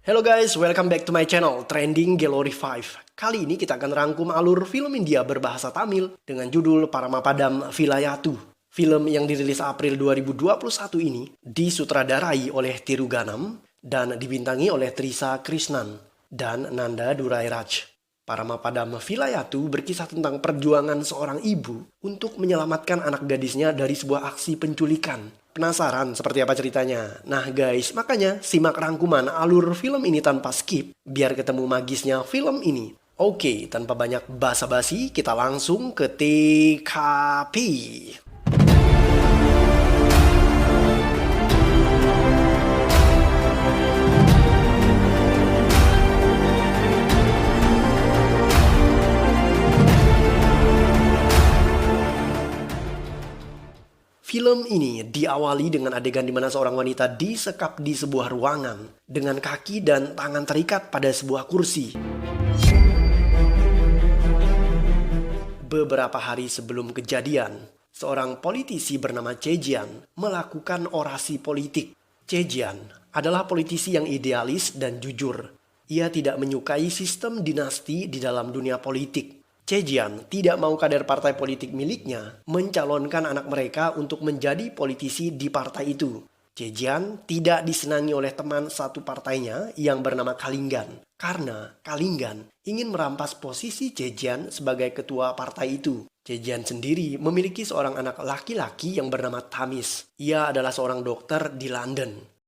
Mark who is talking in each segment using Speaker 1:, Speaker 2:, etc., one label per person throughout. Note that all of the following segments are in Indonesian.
Speaker 1: Hello guys, welcome back to my channel, Trending Gallery 5. Kali ini kita akan rangkum alur film India berbahasa Tamil dengan judul Paramapadam Vilayatu. Film yang dirilis April 2021 ini disutradarai oleh Tiruganam dan dibintangi oleh Trisa Krishnan dan Nanda Durairaj. Paramapadam Vilayatu berkisah tentang perjuangan seorang ibu untuk menyelamatkan anak gadisnya dari sebuah aksi penculikan. Penasaran seperti apa ceritanya? Nah guys, makanya simak rangkuman alur film ini tanpa skip biar ketemu magisnya film ini. Oke, tanpa banyak basa-basi, kita langsung ke TKP. Film ini diawali dengan adegan di mana seorang wanita disekap di sebuah ruangan dengan kaki dan tangan terikat pada sebuah kursi. Beberapa hari sebelum kejadian, seorang politisi bernama Chejian melakukan orasi politik. Chejian adalah politisi yang idealis dan jujur. Ia tidak menyukai sistem dinasti di dalam dunia politik. Chejian tidak mau kader partai politik miliknya mencalonkan anak mereka untuk menjadi politisi di partai itu. Chejian tidak disenangi oleh teman satu partainya yang bernama Kalinggan, karena Kalinggan ingin merampas posisi Chejian sebagai ketua partai itu. Chejian sendiri memiliki seorang anak laki-laki yang bernama Tamis. Ia adalah seorang dokter di London.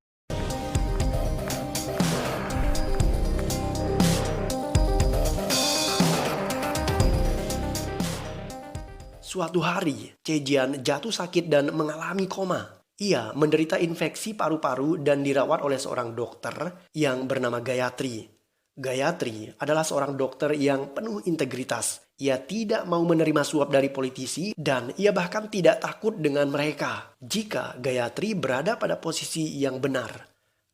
Speaker 1: Suatu hari, Chejian jatuh sakit dan mengalami koma. Ia menderita infeksi paru-paru dan dirawat oleh seorang dokter yang bernama Gayatri. Gayatri adalah seorang dokter yang penuh integritas. Ia tidak mau menerima suap dari politisi dan ia bahkan tidak takut dengan mereka jika Gayatri berada pada posisi yang benar.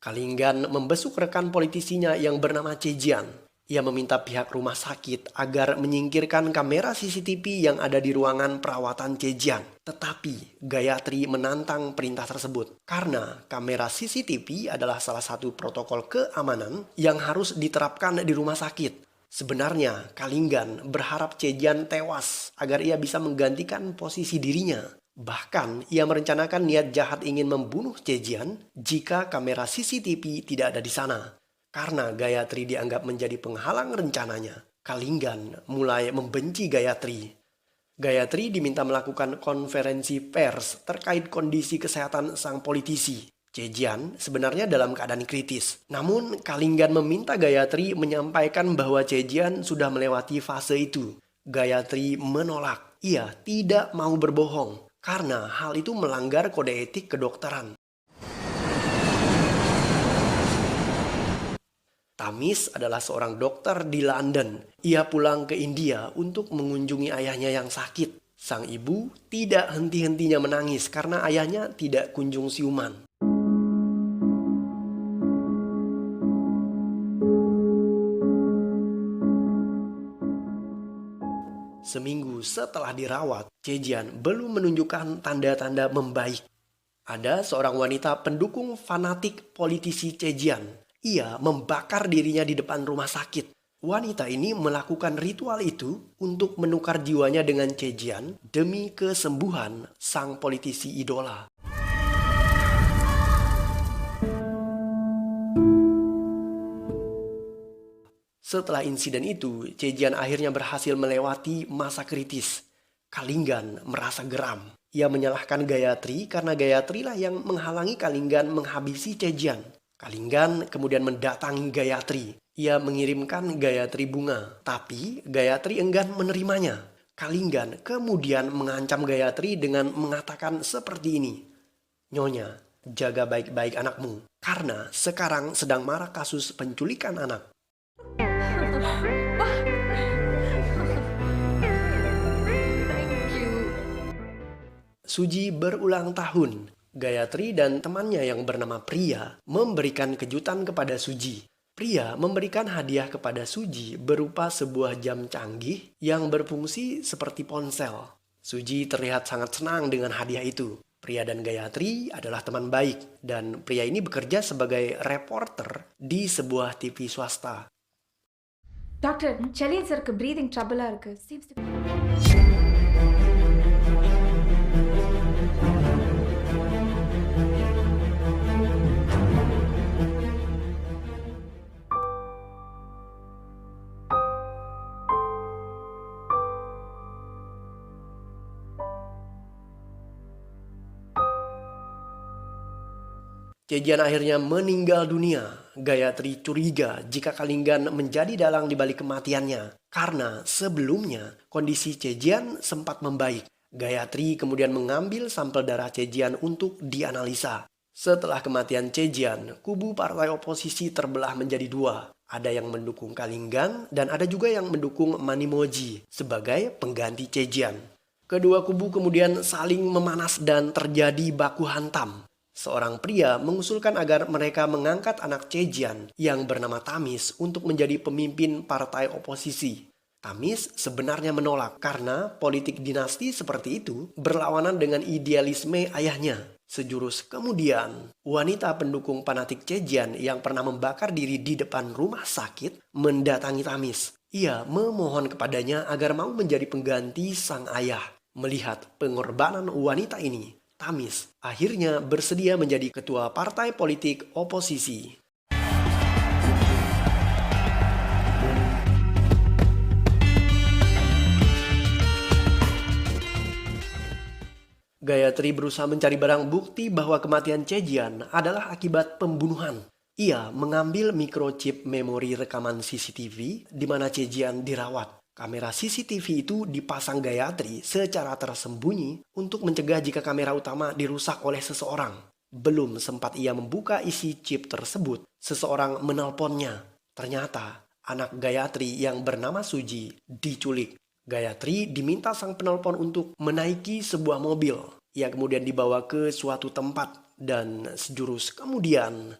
Speaker 1: Kalinggan membesuk rekan politisinya yang bernama Chejian. Ia meminta pihak rumah sakit agar menyingkirkan kamera CCTV yang ada di ruangan perawatan Chejian. Tetapi Gayatri menantang perintah tersebut karena kamera CCTV adalah salah satu protokol keamanan yang harus diterapkan di rumah sakit. Sebenarnya Kalinggan berharap Chejian tewas agar ia bisa menggantikan posisi dirinya. Bahkan ia merencanakan niat jahat ingin membunuh Chejian jika kamera CCTV tidak ada di sana. Karena Gayatri dianggap menjadi penghalang rencananya, Kalinggan mulai membenci Gayatri. Gayatri diminta melakukan konferensi pers terkait kondisi kesehatan sang politisi. Chejian sebenarnya dalam keadaan kritis. Namun Kalinggan meminta Gayatri menyampaikan bahwa Chejian sudah melewati fase itu. Gayatri menolak. Ia tidak mau berbohong karena hal itu melanggar kode etik kedokteran. Tamis adalah seorang dokter di London. Ia pulang ke India untuk mengunjungi ayahnya yang sakit. Sang ibu tidak henti-hentinya menangis karena ayahnya tidak kunjung siuman. Seminggu setelah dirawat, Chejian belum menunjukkan tanda-tanda membaik. Ada seorang wanita pendukung fanatik politisi Chejian. Ia membakar dirinya di depan rumah sakit. Wanita ini melakukan ritual itu untuk menukar jiwanya dengan Chejian demi kesembuhan sang politisi idola. Setelah insiden itu, Chejian akhirnya berhasil melewati masa kritis. Kalinggan merasa geram. Ia menyalahkan Gayatri karena Gayatri lah yang menghalangi Kalinggan menghabisi Chejian. Kalinggan kemudian mendatangi Gayatri. Ia mengirimkan Gayatri bunga, tapi Gayatri enggan menerimanya. Kalinggan kemudian mengancam Gayatri dengan mengatakan seperti ini. Nyonya, jaga baik-baik anakmu, karena sekarang sedang marak kasus penculikan anak. Suji berulang tahun. Gayatri dan temannya yang bernama Priya memberikan kejutan kepada Suji. Priya memberikan hadiah kepada Suji berupa sebuah jam canggih yang berfungsi seperti ponsel. Suji terlihat sangat senang dengan hadiah itu. Pria dan Gayatri adalah teman baik dan pria ini bekerja sebagai reporter di sebuah TV swasta.
Speaker 2: Doctor Chezhiyan சருக்கு ப்ரீதிங் ட்ரபிளாக இருக்கு.
Speaker 1: Cejian akhirnya meninggal dunia. Gayatri curiga jika Kalinggan menjadi dalang di balik kematiannya. Karena sebelumnya kondisi Cejian sempat membaik. Gayatri kemudian mengambil sampel darah Cejian untuk dianalisa. Setelah kematian Cejian, kubu partai oposisi terbelah menjadi dua. Ada yang mendukung Kalinggan dan ada juga yang mendukung Manimoji sebagai pengganti Cejian. Kedua kubu kemudian saling memanas dan terjadi baku hantam. Seorang pria mengusulkan agar mereka mengangkat anak Cejian yang bernama Tamis untuk menjadi pemimpin partai oposisi. Tamis sebenarnya menolak karena politik dinasti seperti itu berlawanan dengan idealisme ayahnya. Sejurus kemudian, wanita pendukung fanatik Cejian yang pernah membakar diri di depan rumah sakit mendatangi Tamis. Ia memohon kepadanya agar mau menjadi pengganti sang ayah. Melihat pengorbanan wanita ini, Tamis akhirnya bersedia menjadi ketua partai politik oposisi. Gayatri berusaha mencari barang bukti bahwa kematian Cejian adalah akibat pembunuhan. Ia mengambil microchip memori rekaman CCTV di mana Cejian dirawat. Kamera CCTV itu dipasang Gayatri secara tersembunyi untuk mencegah jika kamera utama dirusak oleh seseorang. Belum sempat ia membuka isi chip tersebut, seseorang menelponnya. Ternyata anak Gayatri yang bernama Suji diculik. Gayatri diminta sang penelpon untuk menaiki sebuah mobil. Ia kemudian dibawa ke suatu tempat dan sejurus kemudian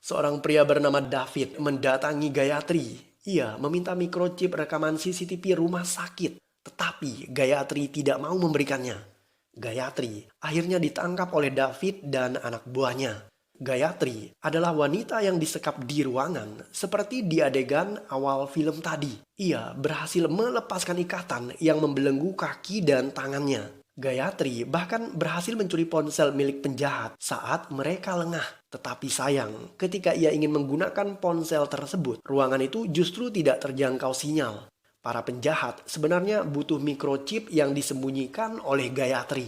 Speaker 1: seorang pria bernama David mendatangi Gayatri. Ia meminta microchip rekaman CCTV rumah sakit, tetapi Gayatri tidak mau memberikannya. Gayatri akhirnya ditangkap oleh David dan anak buahnya. Gayatri adalah wanita yang disekap di ruangan seperti di adegan awal film tadi. Ia berhasil melepaskan ikatan yang membelenggu kaki dan tangannya. Gayatri bahkan berhasil mencuri ponsel milik penjahat saat mereka lengah. Tetapi sayang, ketika ia ingin menggunakan ponsel tersebut, ruangan itu justru tidak terjangkau sinyal. Para penjahat sebenarnya butuh microchip yang disembunyikan oleh Gayatri.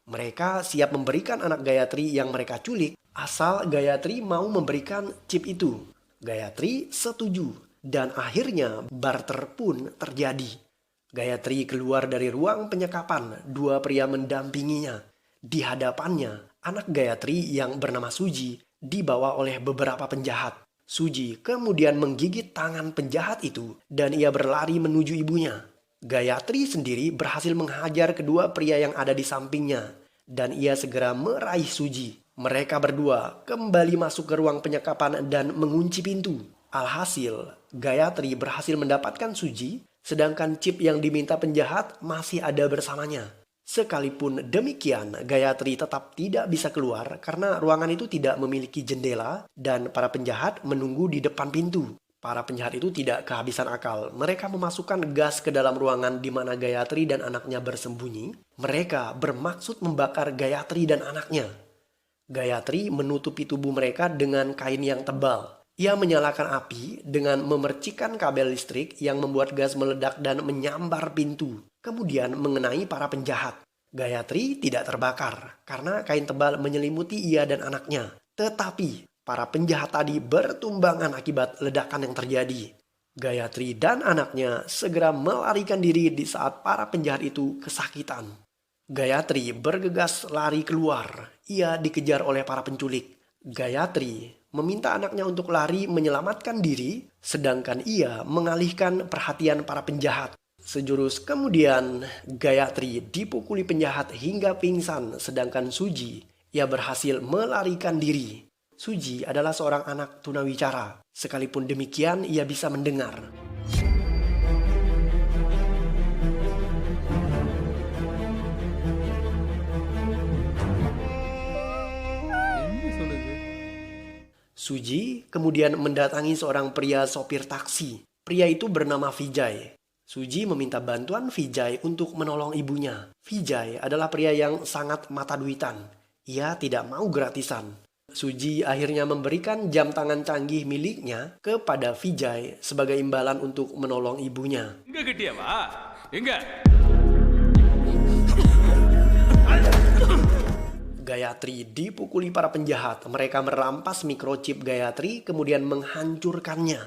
Speaker 1: Mereka siap memberikan anak Gayatri yang mereka culik, asal Gayatri mau memberikan chip itu. Gayatri setuju, dan akhirnya barter pun terjadi. Gayatri keluar dari ruang penyekapan, dua pria mendampinginya. Di hadapannya, anak Gayatri yang bernama Suji dibawa oleh beberapa penjahat. Suji kemudian menggigit tangan penjahat itu dan ia berlari menuju ibunya. Gayatri sendiri berhasil menghajar kedua pria yang ada di sampingnya dan ia segera meraih Suji. Mereka berdua kembali masuk ke ruang penyekapan dan mengunci pintu. Alhasil, Gayatri berhasil mendapatkan Suji, sedangkan chip yang diminta penjahat masih ada bersamanya. Sekalipun demikian, Gayatri tetap tidak bisa keluar karena ruangan itu tidak memiliki jendela dan para penjahat menunggu di depan pintu. Para penjahat itu tidak kehabisan akal. Mereka memasukkan gas ke dalam ruangan di mana Gayatri dan anaknya bersembunyi. Mereka bermaksud membakar Gayatri dan anaknya. Gayatri menutupi tubuh mereka dengan kain yang tebal. Ia menyalakan api dengan memercikan kabel listrik yang membuat gas meledak dan menyambar pintu. Kemudian mengenai para penjahat. Gayatri tidak terbakar karena kain tebal menyelimuti ia dan anaknya. Tetapi para penjahat tadi bertumbangan akibat ledakan yang terjadi. Gayatri dan anaknya segera melarikan diri di saat para penjahat itu kesakitan. Gayatri bergegas lari keluar. Ia dikejar oleh para penculik. Gayatri meminta anaknya untuk lari menyelamatkan diri, sedangkan ia mengalihkan perhatian para penjahat. Sejurus kemudian, Gayatri dipukuli penjahat hingga pingsan, sedangkan Suji, ia berhasil melarikan diri. Suji adalah seorang anak tunawicara. Sekalipun demikian, ia bisa mendengar. Suji kemudian mendatangi seorang pria sopir taksi. Pria itu bernama Vijay. Suji meminta bantuan Vijay untuk menolong ibunya. Vijay adalah pria yang sangat mata duitan. Ia tidak mau gratisan. Suji akhirnya memberikan jam tangan canggih miliknya kepada Vijay sebagai imbalan untuk menolong ibunya. Gayatri dipukuli para penjahat. Mereka merampas mikrochip Gayatri kemudian menghancurkannya.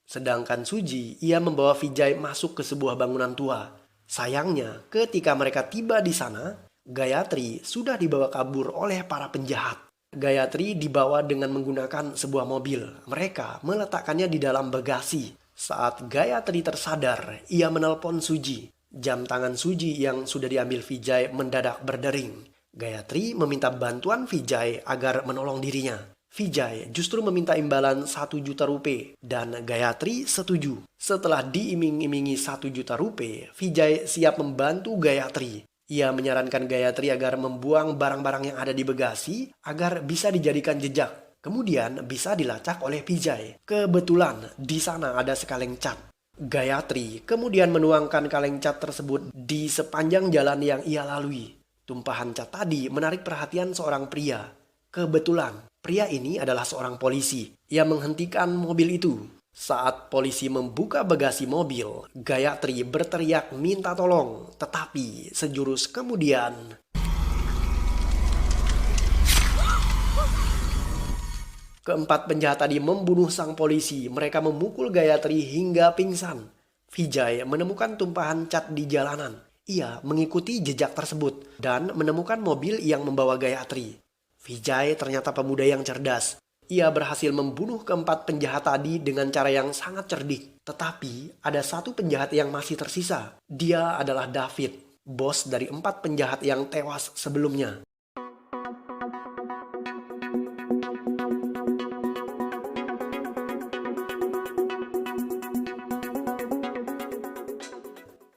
Speaker 1: Sedangkan Suji, ia membawa Vijay masuk ke sebuah bangunan tua. Sayangnya, ketika mereka tiba di sana, Gayatri sudah dibawa kabur oleh para penjahat. Gayatri dibawa dengan menggunakan sebuah mobil. Mereka meletakkannya di dalam bagasi. Saat Gayatri tersadar, ia menelpon Suji. Jam tangan Suji yang sudah diambil Vijay mendadak berdering. Gayatri meminta bantuan Vijay agar menolong dirinya. Vijay justru meminta imbalan 1 juta rupiah dan Gayatri setuju. Setelah diiming-imingi 1 juta rupiah, Vijay siap membantu Gayatri. Ia menyarankan Gayatri agar membuang barang-barang yang ada di bagasi agar bisa dijadikan jejak. Kemudian bisa dilacak oleh Vijay. Kebetulan di sana ada sekaleng cat. Gayatri kemudian menuangkan kaleng cat tersebut di sepanjang jalan yang ia lalui. Tumpahan cat tadi menarik perhatian seorang pria. Kebetulan, pria ini adalah seorang polisi. Ia menghentikan mobil itu. Saat polisi membuka bagasi mobil, Gayatri berteriak minta tolong. Tetapi sejurus kemudian, keempat penjahat tadi membunuh sang polisi. Mereka memukul Gayatri hingga pingsan. Vijay menemukan tumpahan cat di jalanan. Ia mengikuti jejak tersebut dan menemukan mobil yang membawa Gayatri. Vijay ternyata pemuda yang cerdas. Ia berhasil membunuh keempat penjahat tadi dengan cara yang sangat cerdik. Tetapi ada satu penjahat yang masih tersisa. Dia adalah David, bos dari 4 penjahat yang tewas sebelumnya.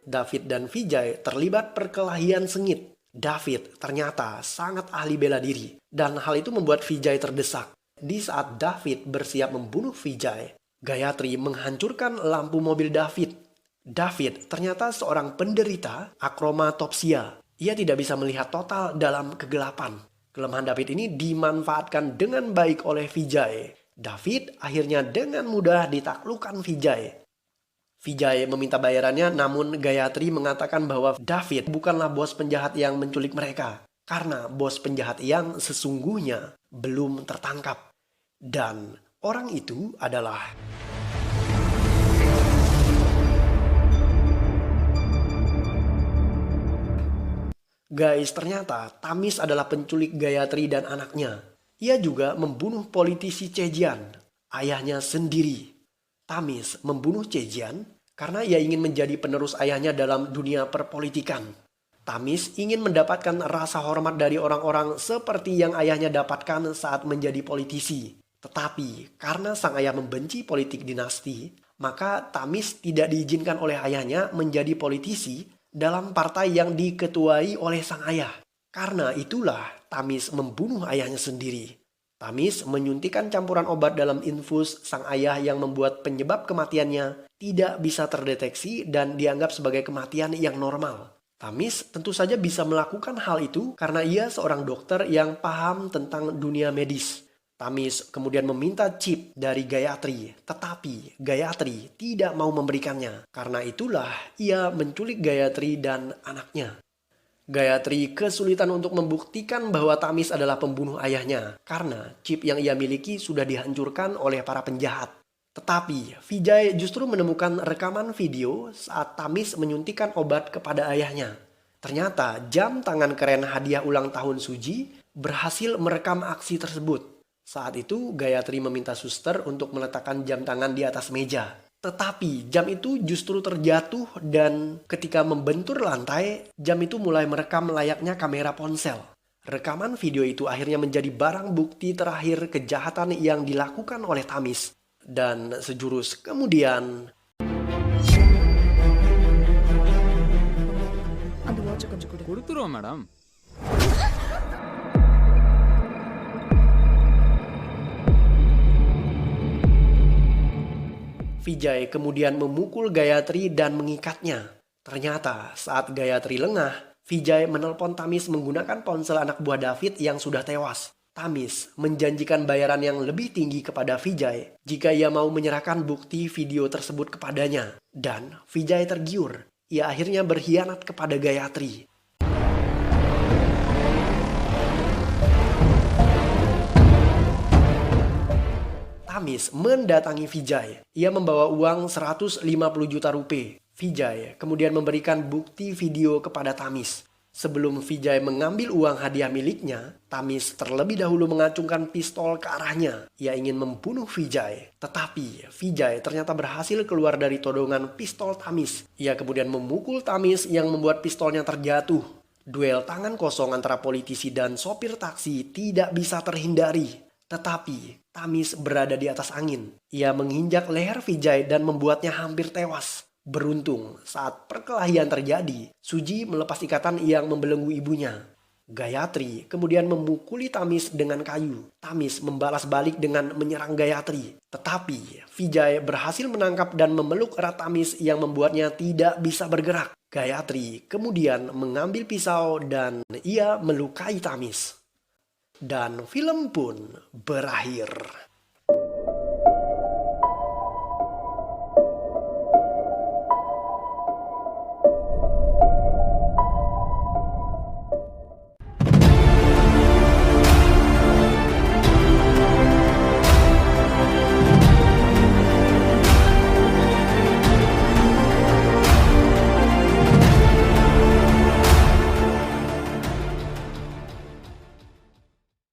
Speaker 1: David dan Vijay terlibat perkelahian sengit. David ternyata sangat ahli bela diri dan hal itu membuat Vijay terdesak. Di saat David bersiap membunuh Vijay, Gayatri menghancurkan lampu mobil David. David ternyata seorang penderita akromatopsia. Ia tidak bisa melihat total dalam kegelapan. Kelemahan David ini dimanfaatkan dengan baik oleh Vijay. David akhirnya dengan mudah ditaklukkan Vijay. Vijay meminta bayarannya, namun Gayatri mengatakan bahwa David bukanlah bos penjahat yang menculik mereka. Karena bos penjahat yang sesungguhnya belum tertangkap. Dan orang itu adalah Guys, ternyata Tamis adalah penculik Gayatri dan anaknya. Ia juga membunuh politisi Chejian, ayahnya sendiri. Tamis membunuh Chejian karena ia ingin menjadi penerus ayahnya dalam dunia perpolitikan. Tamis ingin mendapatkan rasa hormat dari orang-orang seperti yang ayahnya dapatkan saat menjadi politisi. Tetapi karena sang ayah membenci politik dinasti, maka Tamis tidak diizinkan oleh ayahnya menjadi politisi dalam partai yang diketuai oleh sang ayah. Karena itulah Tamis membunuh ayahnya sendiri. Tamis menyuntikkan campuran obat dalam infus sang ayah yang membuat penyebab kematiannya tidak bisa terdeteksi dan dianggap sebagai kematian yang normal. Tamis tentu saja bisa melakukan hal itu karena ia seorang dokter yang paham tentang dunia medis. Tamis kemudian meminta chip dari Gayatri, tetapi Gayatri tidak mau memberikannya. Karena itulah ia menculik Gayatri dan anaknya. Gayatri kesulitan untuk membuktikan bahwa Tamis adalah pembunuh ayahnya karena chip yang ia miliki sudah dihancurkan oleh para penjahat. Tetapi Vijay justru menemukan rekaman video saat Tamis menyuntikkan obat kepada ayahnya. Ternyata jam tangan keren hadiah ulang tahun Suji berhasil merekam aksi tersebut. Saat itu Gayatri meminta suster untuk meletakkan jam tangan di atas meja. Tetapi jam itu justru terjatuh dan ketika membentur lantai, jam itu mulai merekam layaknya kamera ponsel. Rekaman video itu akhirnya menjadi barang bukti terakhir kejahatan yang dilakukan oleh Tamis. Dan sejurus kemudian,
Speaker 3: கொடுத்துருவோம் madam.
Speaker 1: Vijay kemudian memukul Gayatri dan mengikatnya. Ternyata saat Gayatri lengah, Vijay menelpon Tamis menggunakan ponsel anak buah David yang sudah tewas. Tamis menjanjikan bayaran yang lebih tinggi kepada Vijay jika ia mau menyerahkan bukti video tersebut kepadanya. Dan Vijay tergiur. Ia akhirnya berkhianat kepada Gayatri. Tamis mendatangi Vijay. Ia membawa uang 150 juta rupiah. Vijay kemudian memberikan bukti video kepada Tamis. Sebelum Vijay mengambil uang hadiah miliknya, Tamis terlebih dahulu mengacungkan pistol ke arahnya. Ia ingin membunuh Vijay. Tetapi Vijay ternyata berhasil keluar dari todongan pistol Tamis. Ia kemudian memukul Tamis yang membuat pistolnya terjatuh. Duel tangan kosong antara politisi dan sopir taksi tidak bisa terhindari. Tetapi Tamis berada di atas angin. Ia menginjak leher Vijay dan membuatnya hampir tewas. Beruntung saat perkelahian terjadi, Suji melepas ikatan yang membelenggu ibunya. Gayatri kemudian memukuli Tamis dengan kayu. Tamis membalas balik dengan menyerang Gayatri. Tetapi Vijay berhasil menangkap dan memeluk erat Tamis yang membuatnya tidak bisa bergerak. Gayatri kemudian mengambil pisau dan ia melukai Tamis. Dan film pun berakhir.